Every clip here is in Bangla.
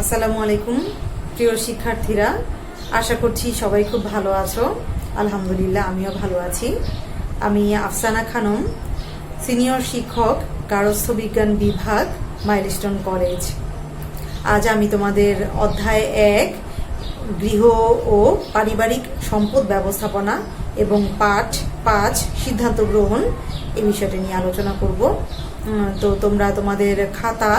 আসসালামু আলাইকুম প্রিয় শিক্ষার্থীরা, আশা করছি সবাই খুব ভালো আছো। আলহামদুলিল্লাহ আমিও ভালো আছি। আমি আফসানা খানম, সিনিয়র শিক্ষক, গার্হস্থ্য বিজ্ঞান বিভাগ, মাইলস্টোন কলেজ। আজ আমি তোমাদের অধ্যায় 1 গৃহ ও পারিবারিক সম্পদ ব্যবস্থাপনা এবং পাঠ 5 সিদ্ধান্ত গ্রহণ এই বিষয়টা নিয়ে আলোচনা করব। তো তোমরা তোমাদের খাতা,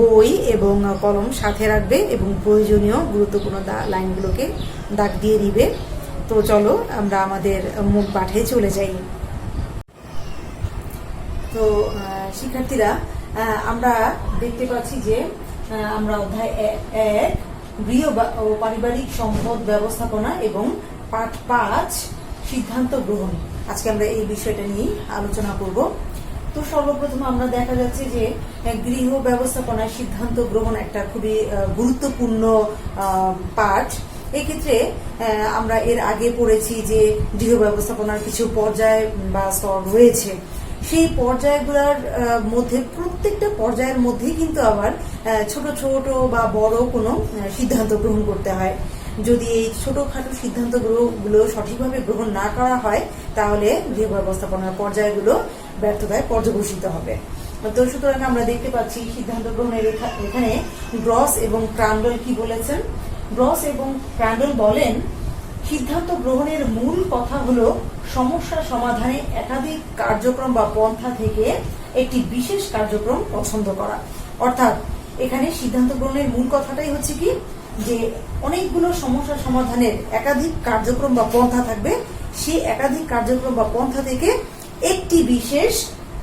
বই এবং কলম সাথে রাখবে এবং প্রয়োজনীয় গুরুত্বপূর্ণ লাইনগুলোকে দাগ দিয়ে দিবে। তো চলো আমরা আমাদের মূল পাঠে চলে যাই। তো শিক্ষার্থীরা, আমরা দেখতে পাচ্ছি যে আমরা অধ্যায় 1 গৃহ ও পারিবারিক সম্পদ ব্যবস্থাপনা এবং পাঠ 5 সিদ্ধান্ত গ্রহণ, আজকে আমরা এই বিষয়টা নিয়ে আলোচনা করব। তো সর্বপ্রথম আমরা দেখা যাচ্ছে যে গৃহ ব্যবস্থাপনায় সিদ্ধান্ত গ্রহণ একটা খুবই গুরুত্বপূর্ণ পাঠ। এক্ষেত্রে আমরা এর আগে পড়েছি যে গৃহ ব্যবস্থাপনার কিছু পর্যায় বা স্তর রয়েছে। সেই পর্যায়গুলোর মধ্যে প্রত্যেকটা পর্যায়ের মধ্যেই কিন্তু আবার ছোট ছোট বা বড় কোনো সিদ্ধান্ত গ্রহণ করতে হয়। যদি এই ছোটখাটো সিদ্ধান্তগুলো সঠিকভাবে গ্রহণ না করা হয়, তাহলে গৃহ ব্যবস্থাপনার পর্যায়গুলো ব্যর্থতায় পর্যবসিত হবে। তো সুতরাং আমরা দেখতে পাচ্ছি সিদ্ধান্ত গ্রহণের এখানে গ্রস এবং ক্রান্ডল কি বলেছেন। গ্রস এবং ক্রান্ডল বলেন, সিদ্ধান্ত গ্রহণের মূল কথা হলো সমস্যা সমাধানে একাধিক কার্যক্রম বা পন্থা থেকে একটি বিশেষ কার্যক্রম পছন্দ করা। অর্থাৎ এখানে সিদ্ধান্ত গ্রহণের মূল কথাটাই হচ্ছে কি, যে অনেকগুলো সমস্যা সমাধানের একাধিক কার্যক্রম বা পন্থা থাকবে, সেই একাধিক কার্যক্রম বা পন্থা থেকে একটি বিশেষ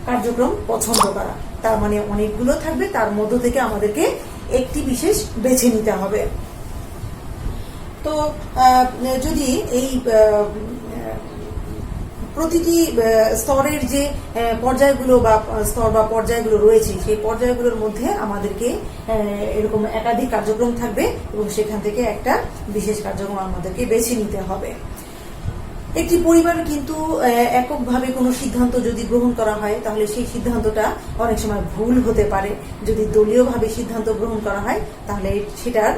কার্যক্রম পছন্দ করা। তার মানে অনেকগুলো থাকবে, তার মধ্য থেকে আমাদেরকে একটি বিশেষ বেছে নিতে হবে। তো যদি এই প্রতিটি স্তরের যে পর্যায়গুলো বা স্তর বা পর্যায়গুলো রয়েছে, সেই পর্যায়গুলোর মধ্যে আমাদেরকে এরকম একাধিক কার্যক্রম থাকবে এবং সেখান থেকে একটা বিশেষ কার্যক্রম আমাদেরকে বেছে নিতে হবে। একটি পরিবার কিন্তু এককভাবে কোনো সিদ্ধান্ত যদি গ্রহণ করা হয়, তাহলে সেই সিদ্ধান্তটা অনেক সময় ভুল হতে পারে। যদি দলীয়ভাবে সিদ্ধান্ত গ্রহণ করা হয়, তাহলে সেটার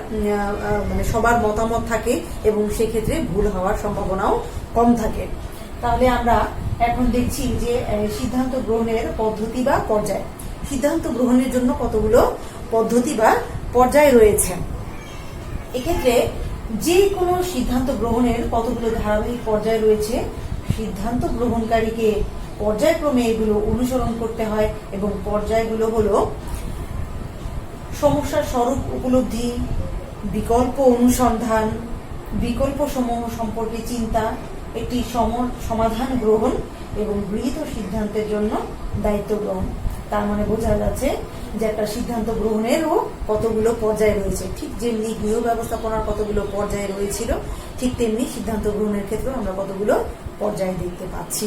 মানে সবার মতামত থাকে এবং সেক্ষেত্রে ভুল হওয়ার সম্ভাবনাও কম থাকে। তাহলে আমরা এখন দেখছি যে সিদ্ধান্ত গ্রহণের পদ্ধতি বা পর্যায়। সিদ্ধান্ত গ্রহণের জন্য কতগুলো পদ্ধতি বা পর্যায় রয়েছে। এক্ষেত্রে যে কোনো সিদ্ধান্ত গ্রহণের কতগুলো ধারাবাহিক পর্যায় রয়েছে। সিদ্ধান্ত গ্রহণকারীকে পর্যায়ক্রমে এগুলো অনুসরণ করতে হয় এবং পর্যায়গুলো হলো সমস্যার স্বরূপ উপলব্ধি, বিকল্প অনুসন্ধান, বিকল্প সমূহ সম্পর্কে চিন্তা, একটি সমাধান গ্রহণ এবং গৃহীত সিদ্ধান্তের জন্য দায়িত্ব গ্রহণ। তার মানে বোঝা যাচ্ছে যে একটা সিদ্ধান্ত গ্রহণেরও কতগুলো পর্যায় রয়েছে। ঠিক যেমনি গৃহ ব্যবস্থাপনার কতগুলো পর্যায় রয়েছিল, ঠিক তেমনি সিদ্ধান্ত গ্রহণের ক্ষেত্রে আমরা কতগুলো পর্যায় দেখতে পাচ্ছি।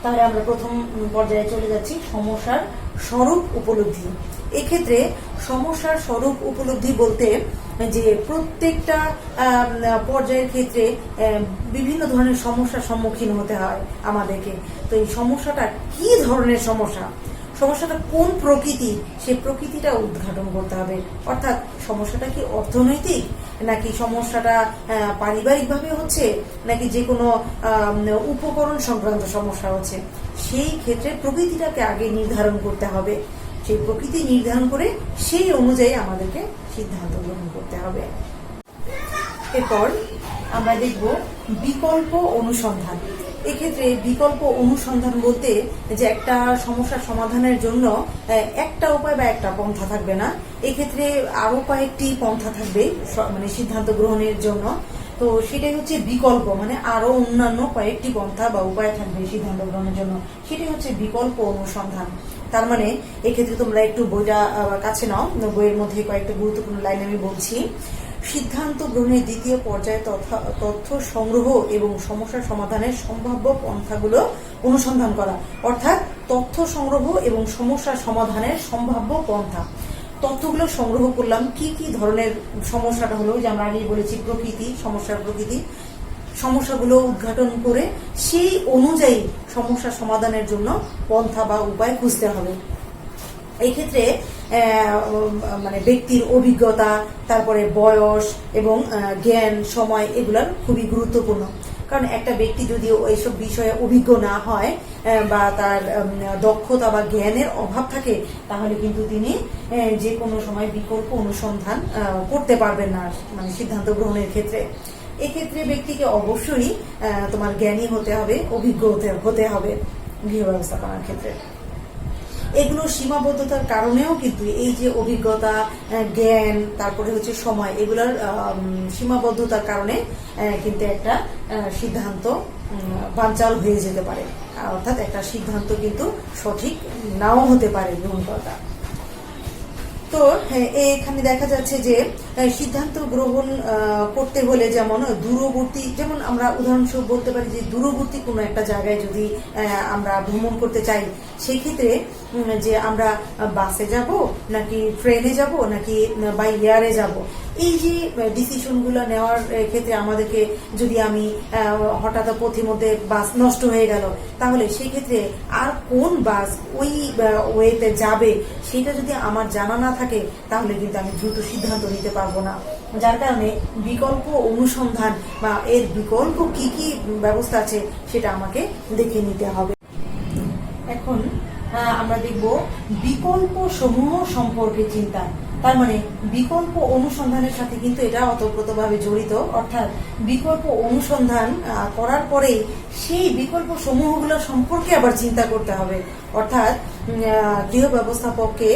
তাহলে আমরা প্রথম পর্যায়ে চলে যাচ্ছি, সমস্যার স্বরূপ উপলব্ধি। এক্ষেত্রে সমস্যার স্বরূপ উপলব্ধি বলতে যে প্রত্যেকটা পর্যায়ের ক্ষেত্রে বিভিন্ন ধরনের সমস্যার সম্মুখীন হতে হয় আমাদেরকে। তো এই সমস্যাটা কি ধরনের সমস্যা, সমস্যাটা কোন প্রকৃতি, সেই প্রকৃতিটা উদ্ঘাটন করতে হবে। অর্থাৎ সমস্যাটা কি অর্থনৈতিক, নাকি সমস্যাটা পারিবারিকভাবে হচ্ছে, নাকি যে কোনো উপকরণ সংক্রান্ত সমস্যা হচ্ছে, সেই ক্ষেত্রে প্রকৃতিটাকে আগে নির্ধারণ করতে হবে। সেই প্রকৃতি নির্ধারণ করে সেই অনুযায়ী আমাদেরকে সিদ্ধান্ত গ্রহণ করতে হবে। এরপর আমরা দেখব বিকল্প অনুসন্ধান। এক্ষেত্রে বিকল্প অনুসন্ধান বলতে যে একটা সমস্যার সমাধানের জন্য একটা উপায় বা একটা পন্থা থাকবে না, এক্ষেত্রে আরো কয়েকটি পন্থা থাকবে মানে সিদ্ধান্ত গ্রহণের জন্য। তো সেটাই হচ্ছে বিকল্প, মানে আরো অন্যান্য কয়েকটি পন্থা বা উপায় থাকবে সিদ্ধান্ত গ্রহণের জন্য, সেটাই হচ্ছে বিকল্প অনুসন্ধান। তার মানে এক্ষেত্রে তোমরা একটু বইটা কাছে নাও, বইয়ের মধ্যে কয়েকটা গুরুত্বপূর্ণ লাইন আমি বলছি। সিদ্ধান্ত গ্রহণের দ্বিতীয় পর্যায়ে তথ্য সংগ্রহ এবং সমস্যা সমাধানের সম্ভাব্য পন্থাগুলো অনুসন্ধান করা। অর্থাৎ তথ্য সংগ্রহ এবং সমস্যা সমাধানের সম্ভাব্য পন্থা। তথ্যগুলো সংগ্রহ করলাম, কি কি ধরনের সমস্যাটা হলো, যে আমরা আগেই বলেছি প্রকৃতি, সমস্যার প্রকৃতি, সমস্যাগুলো উদ্ঘাটন করে সেই অনুযায়ী সমস্যা সমাধানের জন্য পন্থা বা উপায় খুঁজতে হবে। এই ক্ষেত্রে মানে ব্যক্তির অভিজ্ঞতা, তারপরে বয়স এবং জ্ঞান, সময় এগুলোর খুবই গুরুত্বপূর্ণ। কারণ একটা ব্যক্তি যদি এইসব বিষয়ে অভিজ্ঞ না হয় বা তার দক্ষতা বা জ্ঞানের অভাব থাকে, তাহলে কিন্তু তিনি যে কোনো সময় বিকল্প অনুসন্ধান করতে পারবেন না, মানে সিদ্ধান্ত গ্রহণের ক্ষেত্রে। এক্ষেত্রে ব্যক্তিকে অবশ্যই তোমার জ্ঞানী হতে হবে, অভিজ্ঞ হতে হবে গৃহ ব্যবস্থাপনার ক্ষেত্রে। এগুলো সীমাবদ্ধতার কারণেও কিন্তু এই যে অভিজ্ঞতা, জ্ঞান, তারপরে হচ্ছে সময়, এগুলোর সীমাবদ্ধতার কারণে কিন্তু একটা সিদ্ধান্ত বানচাল হয়ে যেতে পারে, অর্থাৎ একটা সিদ্ধান্ত কিন্তু সঠিক নাও হতে পারে গ্রহণ করা। তো এখানে দেখা যাচ্ছে যে সিদ্ধান্ত গ্রহণ করতে হলে যেমন দূরবর্তী, যেমন আমরা উদাহরণস্বরূপ বলতে পারি যে দূরবর্তী কোনো একটা জায়গায় যদি আমরা ভ্রমণ করতে চাই, সেই ক্ষেত্রে যে আমরা বাসে যাব নাকি ট্রেনে যাব নাকি বাই এয়ারে যাব, এই যে ডিসিশনগুলো নেওয়ার ক্ষেত্রে আমাদেরকে, যদি আমি হঠাৎ পথিমধ্যে বাস নষ্ট হয়ে গেল, তাহলে সেই ক্ষেত্রে আর কোন বাস ওই ওয়েতে যাবে সেটা যদি আমার জানা না থাকে, তাহলে কিন্তু আমি দ্রুত সিদ্ধান্ত নিতে পারবো না। যার কারণে বিকল্প অনুসন্ধান বা এর বিকল্প কি কি ব্যবস্থা আছে সেটা আমাকে দেখে নিতে হবে। এখন আমরা দেখব বিকল্প সমূহ সম্পর্কে চিন্তা। তার মানে বিকল্প অনুসন্ধানের সাথে কিন্তু এটা ওতপ্রোতভাবে জড়িত, অর্থাৎ বিকল্প অনুসন্ধান করার পরেই সেই বিকল্প সমূহগুলো সম্পর্কে আবার চিন্তা করতে হবে। অর্থাৎ গৃহ ব্যবস্থাপককে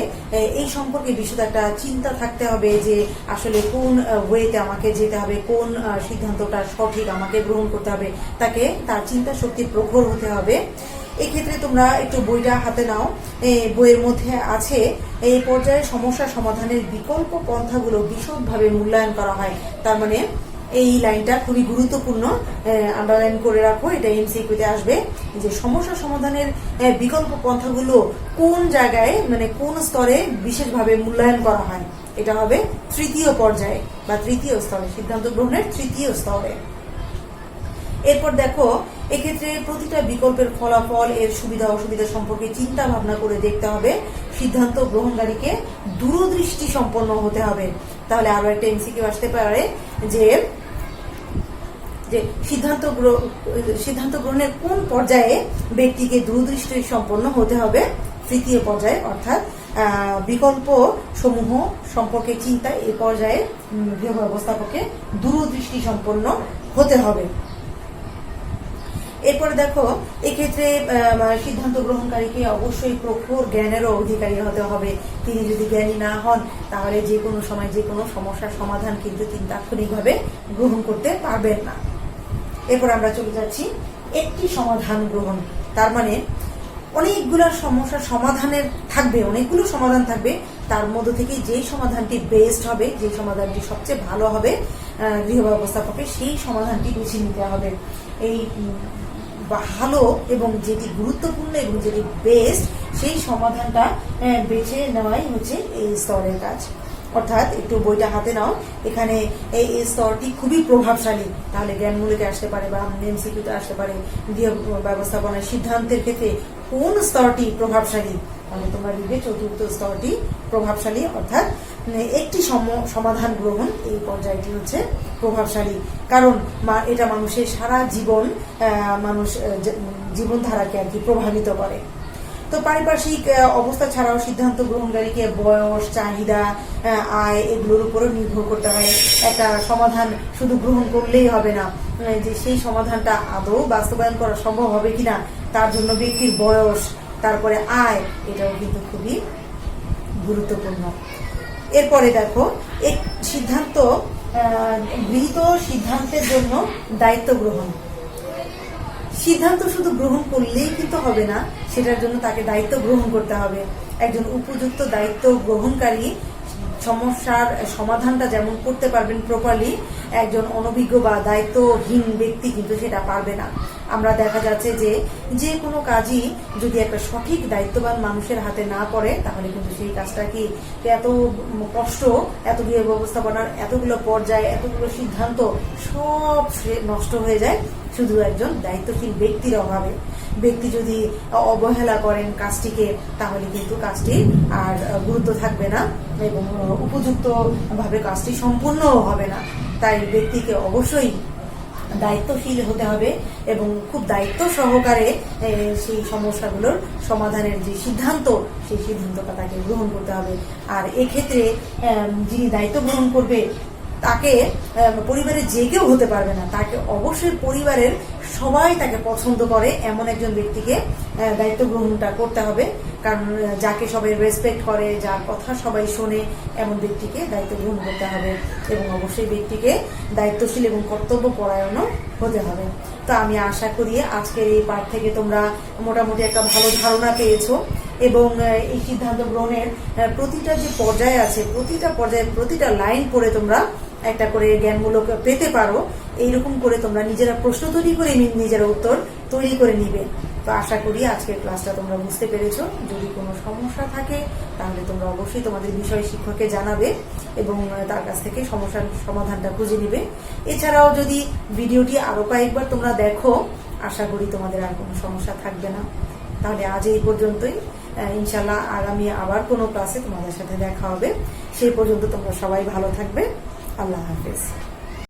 এই সম্পর্কে বিশদ একটা চিন্তা থাকতে হবে যে আসলে কোন ওয়েতে আমাকে যেতে হবে, কোন সিদ্ধান্তটা সঠিক আমাকে গ্রহণ করতে হবে, তাকে তার চিন্তা শক্তি প্রখর হতে হবে। এক্ষেত্রে তোমরা একটু বইটা হাতে নাও, বইয়ের মধ্যে আছে এই পর্যায়ে সমস্যা সমাধানের বিকল্প পন্থাগুলো বিশদভাবে মূল্যায়ন করা হয়। তার মানে এই লাইনটা খুবই গুরুত্বপূর্ণ, আন্ডারলাইন করে রাখো, এটা এমসিকিউতে আসবে যে সমস্যা সমাধানের বিকল্প পন্থাগুলো কোন জায়গায়, মানে কোন স্তরে বিশেষভাবে মূল্যায়ন করা হয়। এটা হবে তৃতীয় পর্যায়ে বা তৃতীয় স্তরে, সিদ্ধান্ত গ্রহণের তৃতীয় স্তরে। এরপর দেখো, এক্ষেত্রে প্রতিটা বিকল্পের ফলাফল, এর সুবিধা অসুবিধা সম্পর্কে চিন্তা ভাবনা করে দেখতে হবে। সিদ্ধান্ত গ্রহণকারীকে দূরদৃষ্টি সম্পন্ন হতে হবে। তাহলে আরো একটা এমসিকিউ আসতে পারে যে সিদ্ধান্ত গ্রহণের কোন পর্যায়ে ব্যক্তিকে দূরদৃষ্টি সম্পন্ন হতে হবে? তৃতীয় পর্যায়ে, অর্থাৎ বিকল্প সমূহ সম্পর্কে চিন্তা, এই পর্যায়ে গৃহ ব্যবস্থাপককে দূরদৃষ্টি সম্পন্ন হতে হবে। এরপরে দেখো, এক্ষেত্রে সিদ্ধান্ত গ্রহণকারীকে অবশ্যই প্রখর জ্ঞানেরও অধিকারী হতে হবে। তিনি যদি জ্ঞানী না হন, তাহলে যে কোনো সময় যে কোনো সমস্যার সমাধান কিন্তু তিনি তাৎক্ষণিকভাবে গ্রহণ করতে পারবেন না। এরপর আমরা চলে যাচ্ছি একটি সমাধান গ্রহণ। তার মানে অনেকগুলো সমস্যার সমাধানের থাকবে, অনেকগুলো সমাধান থাকবে, তার মধ্যে থেকে যেই সমাধানটি বেস্ট হবে, যে সমাধানটি সবচেয়ে ভালো হবে গৃহ ব্যবস্থাপকের, সেই সমাধানটি বেছে নিতে হবে। এই ভালো এবং যেটি গুরুত্বপূর্ণ এবং যেটি বেস্ট, সেই সমাধানটা বেছে নেওয়াই হচ্ছে এই স্তরের কাজ। অর্থাৎ একটু বইটা হাতে নাও, এখানে এই স্তরটি খুবই প্রভাবশালী। তাহলে জ্ঞানমূলকে আসতে পারে বা এমসিকিউতে আসতে পারে, গৃহ ব্যবস্থাপনার সিদ্ধান্তের ক্ষেত্রে কোন স্তরটি প্রভাবশালী, তাহলে তোমরা লিখবে চতুর্থ স্তরটি প্রভাবশালী, অর্থাৎ একটি সমাধান গ্রহণ, এই পর্যায়টি হচ্ছে প্রভাবশালী। কারণ এটা মানুষের সারা জীবনধারাকে আর কি প্রভাবিত করে। তো পারিপার্শ্বিক অবস্থা ছাড়াও সিদ্ধান্ত গ্রহণকারীকে বয়স, চাহিদা, আয় এগুলোর উপরও নির্ভর করতে হয়। একটা সমাধান শুধু গ্রহণ করলেই হবে না, যে সেই সমাধানটা আদৌ বাস্তবায়ন করা সম্ভব হবে কিনা, তার জন্য ব্যক্তির বয়স, তারপরে আয়, এটাও কিন্তু খুবই গুরুত্বপূর্ণ। এরপরে দেখো, এক সিদ্ধান্ত গৃহীত সিদ্ধান্তের জন্য দায়িত্ব গ্রহণ। সিদ্ধান্ত শুধু গ্রহণ করলেই কিন্তু হবে না, সেটার জন্য তাকে দায়িত্ব গ্রহণ করতে হবে। একজন উপযুক্ত দায়িত্ব গ্রহণকারী সমস্যার সমাধানটা যেমন করতে পারবেন প্রপারলি, একজন অনভিজ্ঞ বা দায়িত্বহীন ব্যক্তি কিন্তু সেটা পারবে না। আমরা দেখা যাচ্ছে যে যে কোনো কাজই যদি একটা সঠিক দায়িত্ববান মানুষের হাতে না পড়ে, তাহলে কিন্তু সেই কাজটা কি এত কষ্ট, এতগুলো ব্যবস্থাপনার এতগুলো পর্যায়ে এতগুলো সিদ্ধান্ত সব নষ্ট হয়ে যায় শুধু একজন দায়িত্বশীল ব্যক্তির অভাবে। ব্যক্তি যদি অবহেলা করেন কাজটিকে, তাহলে কিন্তু কাজটি আর গুরুত্ব থাকবে না এবং উপযুক্ত ভাবে কাজটি সম্পূর্ণ হবে না। তাই ব্যক্তিকে অবশ্যই দায়িত্বশীল হতে হবে এবং খুব দায়িত্ব সহকারে সেই সমস্যাগুলোর সমাধানের যে সিদ্ধান্ত, সেই সিদ্ধান্তটা তাকে গ্রহণ করতে হবে। আর এক্ষেত্রে যিনি দায়িত্ব গ্রহণ করবে তাকে পরিবারের যে কেউ হতে পারবে না, তাকে অবশ্যই পরিবারের সবাই তাকে পছন্দ করে এমন একজন ব্যক্তিকে দায়িত্ব গ্রহণটা করতে হবে। কারণ যাকে সবাই রেসপেক্ট করে, যার কথা সবাই শোনে, এমন ব্যক্তিকে দায়িত্ব গ্রহণ করতে হবে এবং অবশ্যই ব্যক্তিকে দায়িত্বশীল এবং কর্তব্য পরায়ণও হতে হবে। তো আমি আশা করি আজকের এই পাঠ থেকে তোমরা মোটামুটি একটা ভালো ধারণা পেয়েছো এবং এই সিদ্ধান্ত গ্রহণের প্রতিটা যে পর্যায়ে আছে, প্রতিটা পর্যায়ে প্রতিটা লাইন পড়ে তোমরা একটা করে জ্ঞানমূলক পেতে পারো। এইরকম করে তোমরা নিজেরা প্রশ্ন তৈরি করে নিজেরা উত্তর তৈরি করে নিবে। তো আশা করি আজকের ক্লাসটা তোমরা বুঝতে পেরেছো। যদি কোনো সমস্যা থাকে তাহলে তোমরা অবশ্যই তোমাদের বিষয় শিক্ষককে জানাবে এবং তার কাছ থেকে সমস্যার সমাধানটা খুঁজে নিবে। এছাড়াও যদি ভিডিওটি আরো কয়েকবার তোমরা দেখো, আশা করি তোমাদের আর কোনো সমস্যা থাকবে না। তাহলে আজ এই পর্যন্তই। ইনশাল্লাহ আগামী আবার কোনো ক্লাসে তোমাদের সাথে দেখা হবে। সেই পর্যন্ত তোমরা সবাই ভালো থাকবে। আল্লাহ হাফেজ।